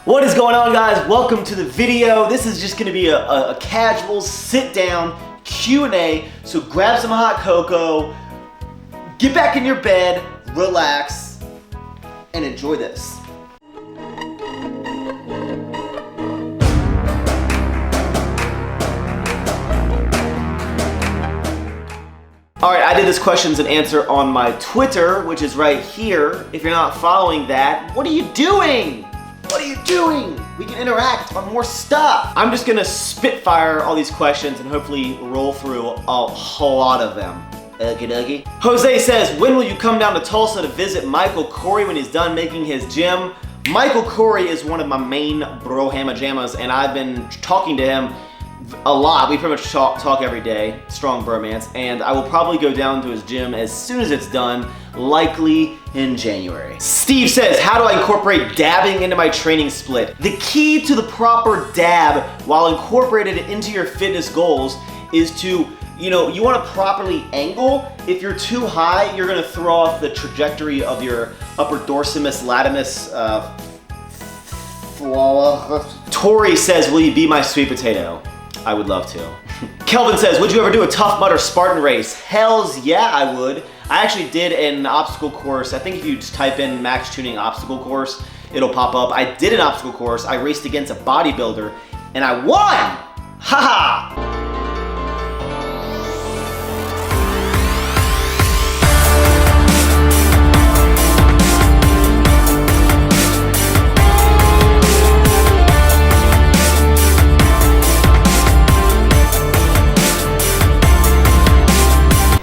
What is going on, guys? Welcome to the video. This is just gonna be a casual sit down Q&A. So grab some hot cocoa, get back in your bed, relax, and enjoy this. All right, I did this questions and answer on my Twitter, which is right here. If you're not following that, what are you doing? What are you doing? We can interact on more stuff. I'm just gonna spitfire all these questions and hopefully roll through a whole lot of them. Okie dokie. Jose says, when will you come down to Tulsa to visit Michael Corey when he's done making his gym? Michael Corey is one of my main bro hamma jammas, and I've been talking to him a lot. We pretty much talk every day, strong bromance, and I will probably go down to his gym as soon as it's done, likely in January. Steve says, how do I incorporate dabbing into my training split? The key to the proper dab while incorporated into your fitness goals is to, you want to properly angle. If you're too high, you're gonna throw off the trajectory of your upper dorsimus latimus Tori says, will you be my sweet potato? I would love to. Kelvin says, would you ever do a Tough Mudder Spartan race? Hells yeah, I would. I actually did an obstacle course. I think if you just type in maxxchewning obstacle course, it'll pop up. I did an obstacle course. I raced against a bodybuilder and I won! Haha!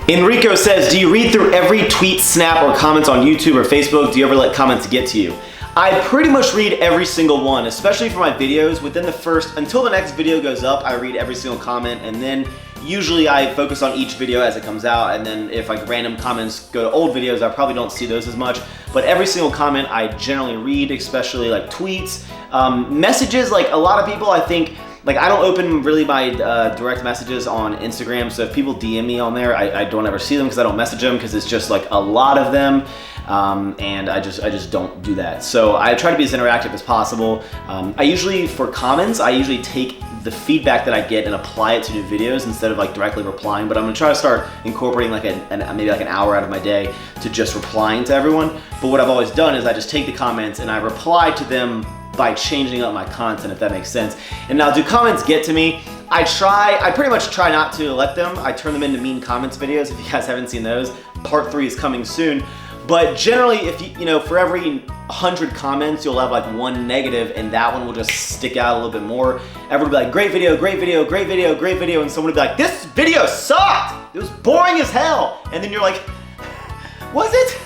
Enrico says, do you read through every tweet, snap, or comments on YouTube or Facebook? Do you ever let comments get to you? I pretty much read every single one, especially for my videos. Within the first, until the next video goes up, I read every single comment, and then usually I focus on each video as it comes out, and then if like random comments go to old videos, I probably don't see those as much, but every single comment I generally read, especially like tweets, messages. Like a lot of people, I think, like I don't open really my direct messages on Instagram, so if people DM me on there, I don't ever see them because I don't message them because it's just like a lot of them, and I just don't do that. So I try to be as interactive as possible. I usually, for comments, I usually take the feedback that I get and apply it to new videos instead of like directly replying, but I'm gonna try to start incorporating like maybe like an hour out of my day to just replying to everyone. But what I've always done is I just take the comments and I reply to them by changing up my content, if that makes sense. And now, do comments get to me? I pretty much try not to let them. I turn them into mean comments videos. If you guys haven't seen those, part 3 is coming soon. But generally, if for every 100 comments, you'll have like one negative, and that one will just stick out a little bit more. Everyone will be like, great video, great video, great video, great video, and someone will be like, this video sucked! It was boring as hell! And then you're like, was it?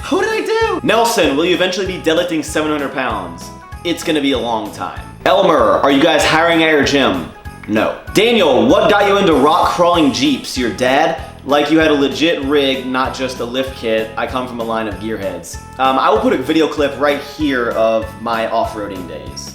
What did I do? Nelson, will you eventually be deadlifting 700 pounds? It's gonna be a long time. Elmer, are you guys hiring at your gym? No. Daniel, what got you into rock crawling Jeeps? Your dad? Like you had a legit rig, not just a lift kit. I come from a line of gearheads. I will put a video clip right here of my off-roading days.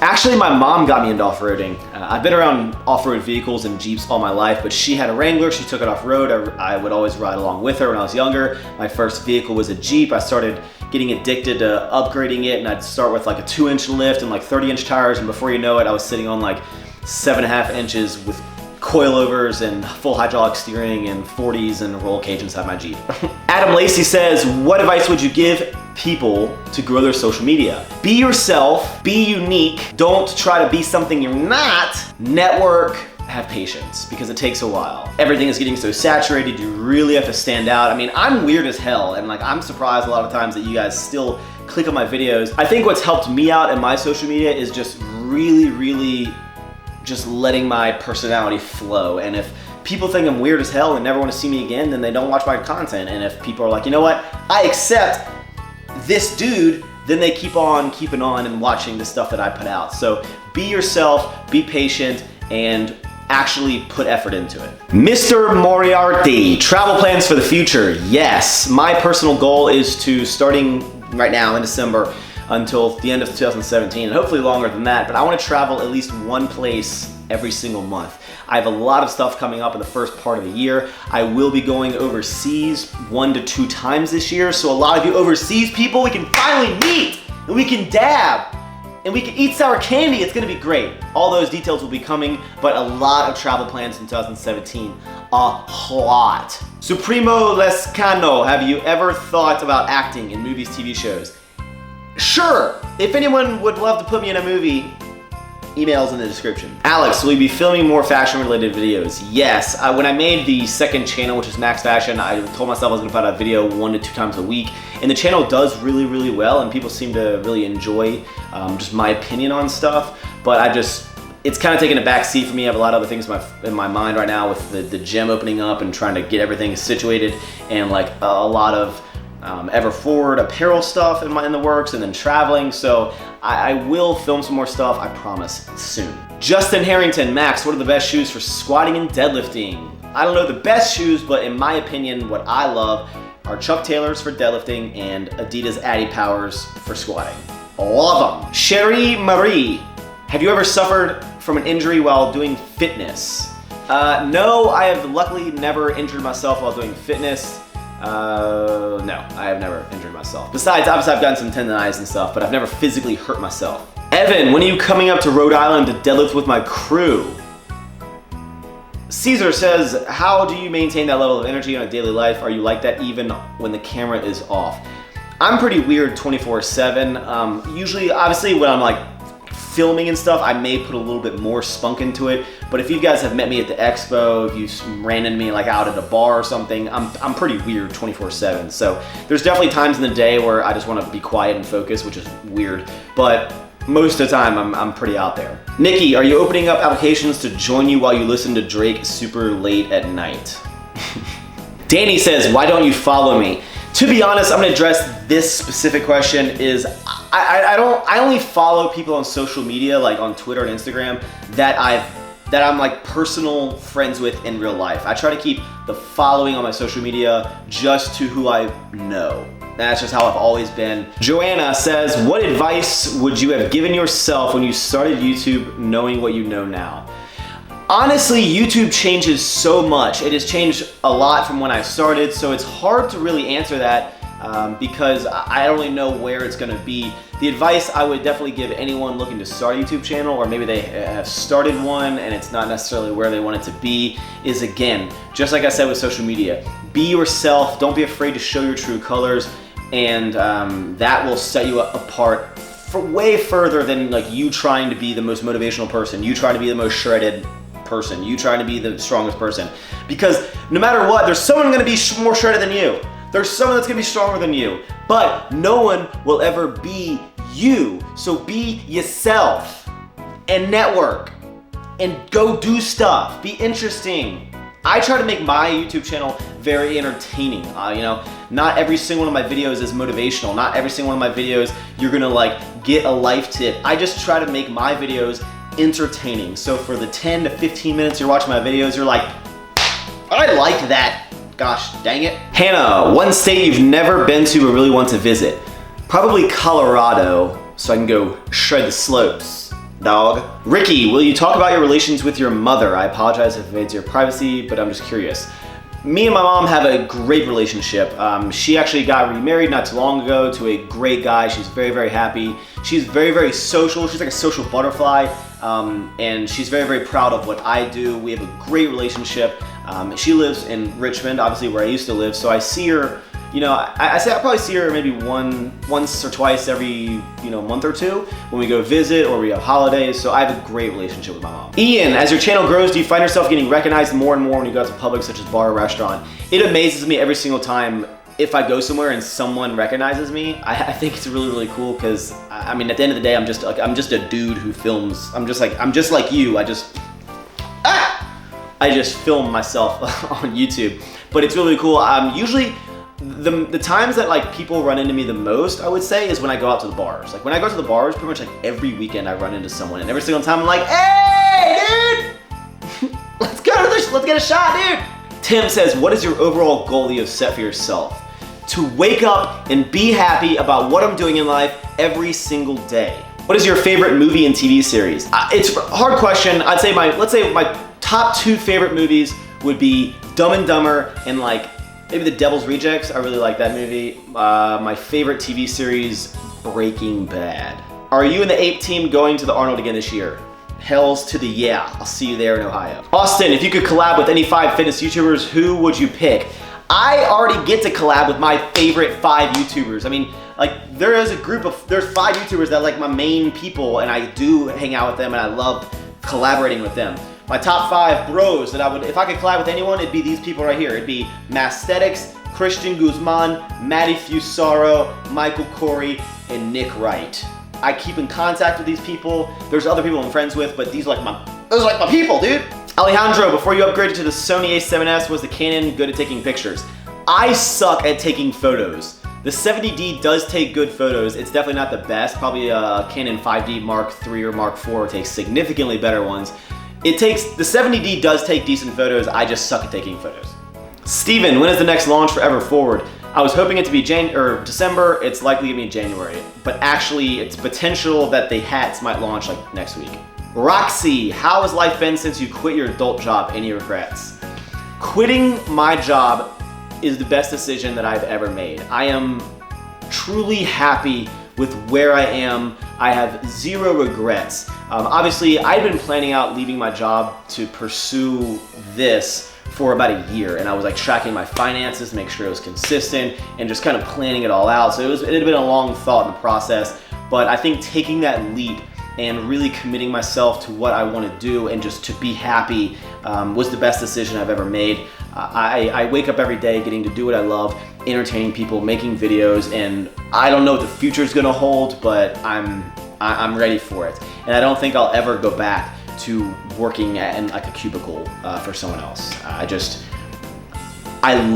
Actually, my mom got me into off-roading. I've been around off-road vehicles and Jeeps all my life, but she had a Wrangler, she took it off-road. I would always ride along with her when I was younger. My first vehicle was a Jeep. I started getting addicted to upgrading it, and I'd start with like a 2-inch lift and like 30-inch tires, and before you know it, I was sitting on like 7.5 inches with coilovers and full hydraulic steering and 40s and a roll cage inside my Jeep. Adam Lacey says, what advice would you give people to grow their social media? Be yourself, be unique, don't try to be something you're not, network, have patience because it takes a while. Everything is getting so saturated, you really have to stand out. I mean, I'm weird as hell, and like I'm surprised a lot of times that you guys still click on my videos. I think what's helped me out in my social media is just really just letting my personality flow. And if people think I'm weird as hell and never want to see me again, then they don't watch my content. And if people are like, you know what, I accept this dude, then they keep on keeping on and watching the stuff that I put out. So be yourself, be patient, and actually put effort into it. Mr. Moriarty, travel plans for the future. Yes, my personal goal is to, starting right now in December until the end of 2017, and hopefully longer than that, but I want to travel at least one place every single month. I have a lot of stuff coming up in the first part of the year. I will be going overseas 1 to 2 times this year, so a lot of you overseas people, we can finally meet, and we can dab, and we can eat sour candy. It's gonna be great. All those details will be coming, but a lot of travel plans in 2017. A lot. Supremo Lescano, have you ever thought about acting in movies, TV shows? Sure, if anyone would love to put me in a movie, emails in the description. Alex, will you be filming more fashion related videos? Yes, when I made the second channel, which is Max Fashion, I told myself I was gonna put out a video 1 to 2 times a week, and the channel does really well, and people seem to really enjoy just my opinion on stuff, but it's kind of taking a back seat for me. I have a lot of other things in my mind right now with the gym opening up and trying to get everything situated, and like a lot of ever forward apparel stuff in the works, and then traveling. So I will film some more stuff, I promise, soon. Justin Harrington, Max, what are the best shoes for squatting and deadlifting? I don't know the best shoes, but in my opinion, what I love are Chuck Taylors for deadlifting and Adidas Addy Powers for squatting. Love them. Sherry Marie, have you ever suffered from an injury while doing fitness? No, I have luckily never injured myself while doing fitness. No, I have never injured myself. Besides, obviously I've gotten some tendonitis and stuff, but I've never physically hurt myself. Evan, when are you coming up to Rhode Island to deadlift with my crew? Caesar says, how do you maintain that level of energy in a daily life? Are you like that even when the camera is off? I'm pretty weird 24/7. Usually, obviously, when I'm like filming and stuff, I may put a little bit more spunk into it, but if you guys have met me at the expo, if you ran into me like out at a bar or something, I'm pretty weird 24/7. So there's definitely times in the day where I just want to be quiet and focus, which is weird, but most of the time I'm pretty out there. Nikki, are you opening up applications to join you while you listen to Drake super late at night? Danny says, why don't you follow me? To be honest, I'm gonna address this specific question is I only follow people on social media, like on Twitter and Instagram, that I'm like personal friends with in real life. I try to keep the following on my social media just to who I know. That's just how I've always been. Joanna says, what advice would you have given yourself when you started YouTube knowing what you know now? Honestly, YouTube changes so much. It has changed a lot from when I started, so it's hard to really answer that because I don't really know where it's gonna be. The advice I would definitely give anyone looking to start a YouTube channel, or maybe they have started one and it's not necessarily where they want it to be, is again, just like I said with social media, be yourself, don't be afraid to show your true colors, and that will set you apart for way further than like you trying to be the most motivational person, you trying to be the most shredded person, you trying to be the strongest person. Because no matter what, there's someone gonna be more shredded than you. There's someone that's gonna be stronger than you. But no one will ever be you. So be yourself and network and go do stuff. Be interesting. I try to make my YouTube channel very entertaining. You know, not every single one of my videos is motivational. Not every single one of my videos you're gonna like get a life tip. I just try to make my videos entertaining. So for the 10 to 15 minutes you're watching my videos, you're like, I like that. Gosh dang it. Hannah, one state you've never been to but really want to visit. Probably Colorado, so I can go shred the slopes, dog. Ricky, will you talk about your relations with your mother? I apologize if it invades your privacy, but I'm just curious. Me and my mom have a great relationship. She actually got remarried not too long ago to a great guy. She's very happy. She's very social. She's like a social butterfly, and she's very proud of what I do. We have a great relationship. She lives in Richmond, obviously where I used to live, so I see her you know, I say I probably see her maybe once or twice every, you know, month or two when we go visit or we have holidays. So I have a great relationship with my mom. Ian, as your channel grows, do you find yourself getting recognized more and more when you go out to public, such as bar or restaurant? It amazes me every single time if I go somewhere and someone recognizes me. I think it's really, really cool because I mean, at the end of the day, I'm just a dude who films. I'm just like you. I just film myself on YouTube, but it's really cool. Usually the times that like people run into me the most, I would say, is when I go out to the bars. Like when I go to the bars, pretty much like every weekend I run into someone, and every single time I'm like, hey, dude, let's get a shot, dude. Tim says, what is your overall goal that you have set for yourself? To wake up and be happy about what I'm doing in life every single day. What is your favorite movie and TV series? It's a hard question. I'd say let's say my top 2 favorite movies would be Dumb and Dumber and like maybe The Devil's Rejects. I really like that movie. My favorite TV series, Breaking Bad. Are you and the Ape team going to the Arnold again this year? Hells to the yeah. I'll see you there in Ohio. Austin, if you could collab with any 5 fitness YouTubers, who would you pick? I already get to collab with my favorite 5 YouTubers. I mean, like there's 5 YouTubers that are like my main people, and I do hang out with them and I love collaborating with them. My top 5 bros that I would, if I could collab with anyone, it'd be these people right here. It'd be Masthetics, Christian Guzman, Matty Fusaro, Michael Corey, and Nick Wright. I keep in contact with these people. There's other people I'm friends with, but those are like my people, dude. Alejandro, before you upgraded to the Sony a7S, was the Canon good at taking pictures? I suck at taking photos. The 70D does take good photos. It's definitely not the best. Probably a Canon 5D Mark III or Mark IV takes significantly better ones. The 70D does take decent photos. I just suck at taking photos. Steven, when is the next launch for Ever Forward? I was hoping it to be December. It's likely to be January, but actually it's potential that the hats might launch like next week. Roxy, how has life been since you quit your adult job? Any regrets? Quitting my job is the best decision that I've ever made. I am truly happy with where I am. I have 0 regrets. Obviously, I've been planning out leaving my job to pursue this for about a year, and I was like tracking my finances to make sure it was consistent and just kind of planning it all out. So it had been a long thought in the process, but I think taking that leap and really committing myself to what I want to do and just to be happy was the best decision I've ever made. I wake up every day getting to do what I love, entertaining people, making videos, and I don't know what the future is going to hold, but I'm ready for it. And I don't think I'll ever go back to working in like a cubicle for someone else. I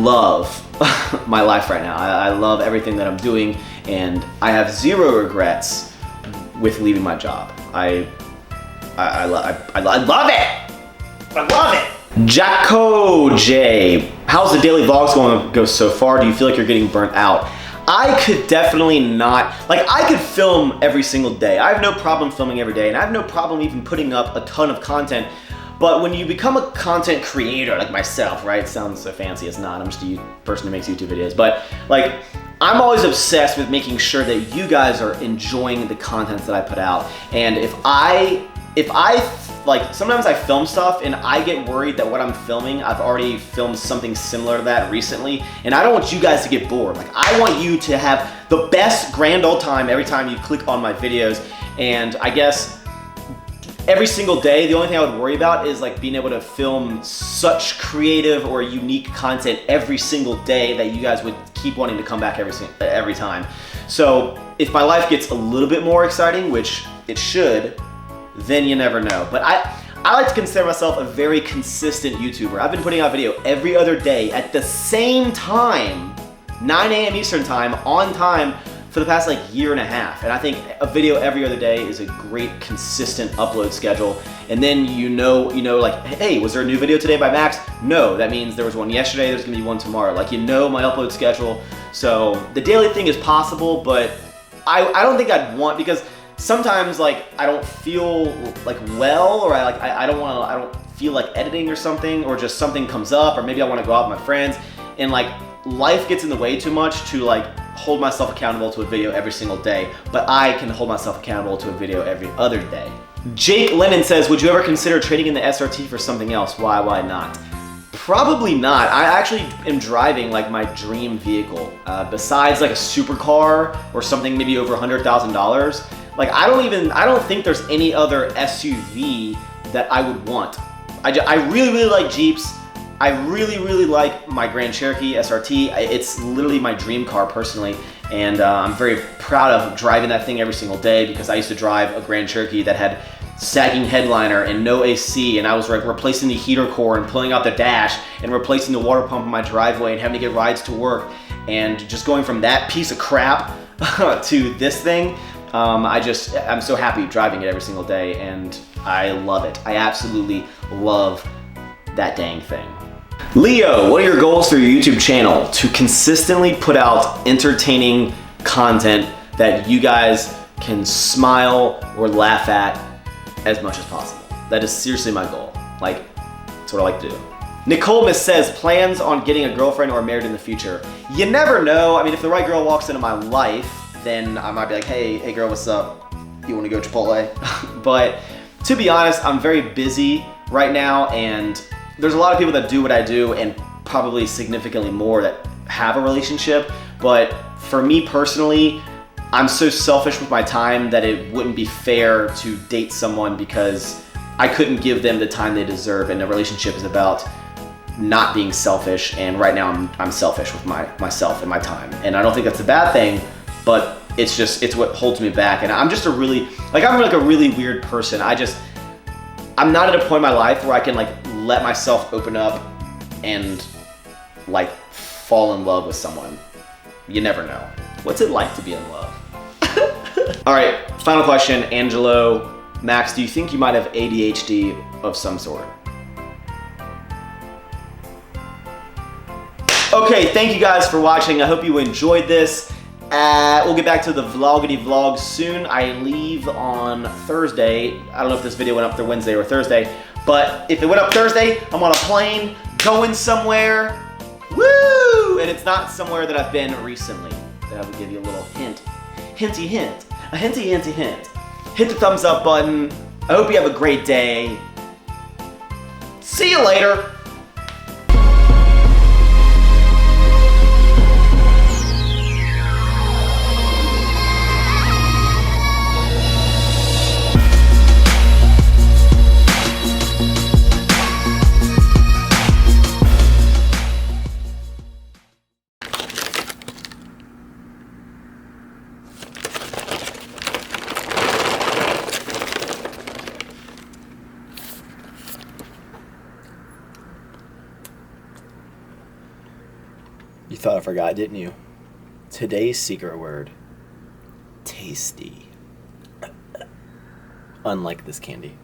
love my life right now. I love everything that I'm doing, and I have 0 regrets with leaving my job. I love it. I love it. JackoJay, how's the daily vlogs going go so far? Do you feel like you're getting burnt out? I could definitely not, like I could film every single day. I have no problem filming every day, and I have no problem even putting up a ton of content. But when you become a content creator like myself, right? It sounds so fancy, it's not. I'm just a person who makes YouTube videos. But like, I'm always obsessed with making sure that you guys are enjoying the content that I put out. And if I like, sometimes I film stuff and I get worried that what I'm filming, I've already filmed something similar to that recently, and I don't want you guys to get bored. Like, I want you to have the best grand old time every time you click on my videos. And I guess every single day, the only thing I would worry about is like being able to film such creative or unique content every single day that you guys would keep wanting to come back every time. So if my life gets a little bit more exciting, which it should, then you never know. But I like to consider myself a very consistent YouTuber. I've been putting out video every other day at the same time, 9 a.m. Eastern time, on time, for the past like year and a half. And I think a video every other day is a great consistent upload schedule. And then you know like, hey, was there a new video today by Max? No, that means there was one yesterday, there's gonna be one tomorrow. Like, you know my upload schedule. So the daily thing is possible, but I don't think I'd want, because sometimes like I don't feel like well, or I don't feel like editing or something, or just something comes up, or maybe I want to go out with my friends, and like life gets in the way too much to like hold myself accountable to a video every single day. But I can hold myself accountable to a video every other day. Jake Lennon says, would you ever consider trading in the SRT for something else? Why not? Probably not. I actually am driving like my dream vehicle. Besides like a supercar or something maybe over $100,000, like I don't think there's any other SUV that I would want. I really like Jeeps. I really like my Grand Cherokee SRT. It's literally my dream car personally, and I'm very proud of driving that thing every single day because I used to drive a Grand Cherokee that had sagging headliner and no AC, and I was like replacing the heater core and pulling out the dash and replacing the water pump in my driveway and having to get rides to work, and just going from that piece of crap to this thing. I'm so happy driving it every single day, and I love it. I absolutely love that dang thing. Leo, what are your goals for your YouTube channel? To consistently put out entertaining content that you guys can smile or laugh at as much as possible. That is seriously my goal. Like, that's what I like to do. Nicole Miss says, plans on getting a girlfriend or married in the future. You never know. I mean, if the right girl walks into my life, then I might be like, hey girl, what's up? You wanna go Chipotle? But to be honest, I'm very busy right now, and there's a lot of people that do what I do and probably significantly more that have a relationship. But for me personally, I'm so selfish with my time that it wouldn't be fair to date someone because I couldn't give them the time they deserve, and a relationship is about not being selfish, and right now I'm selfish with myself and my time. And I don't think that's a bad thing, but it's what holds me back. And I'm just I'm like a really weird person. I'm not at a point in my life where I can like let myself open up and like fall in love with someone. You never know. What's it like to be in love? All right, final question, Angelo. Max, do you think you might have ADHD of some sort? Okay, thank you guys for watching. I hope you enjoyed this. We'll get back to the vloggity vlog soon. I leave on Thursday. I don't know if this video went up there Wednesday or Thursday, but if it went up Thursday, I'm on a plane going somewhere. Woo! And it's not somewhere that I've been recently. That would give you a little hint. Hinty hint. A hinty hinty hint. Hit the thumbs up button. I hope you have a great day. See you later. You thought I forgot, didn't you? Today's secret word, tasty. Unlike this candy.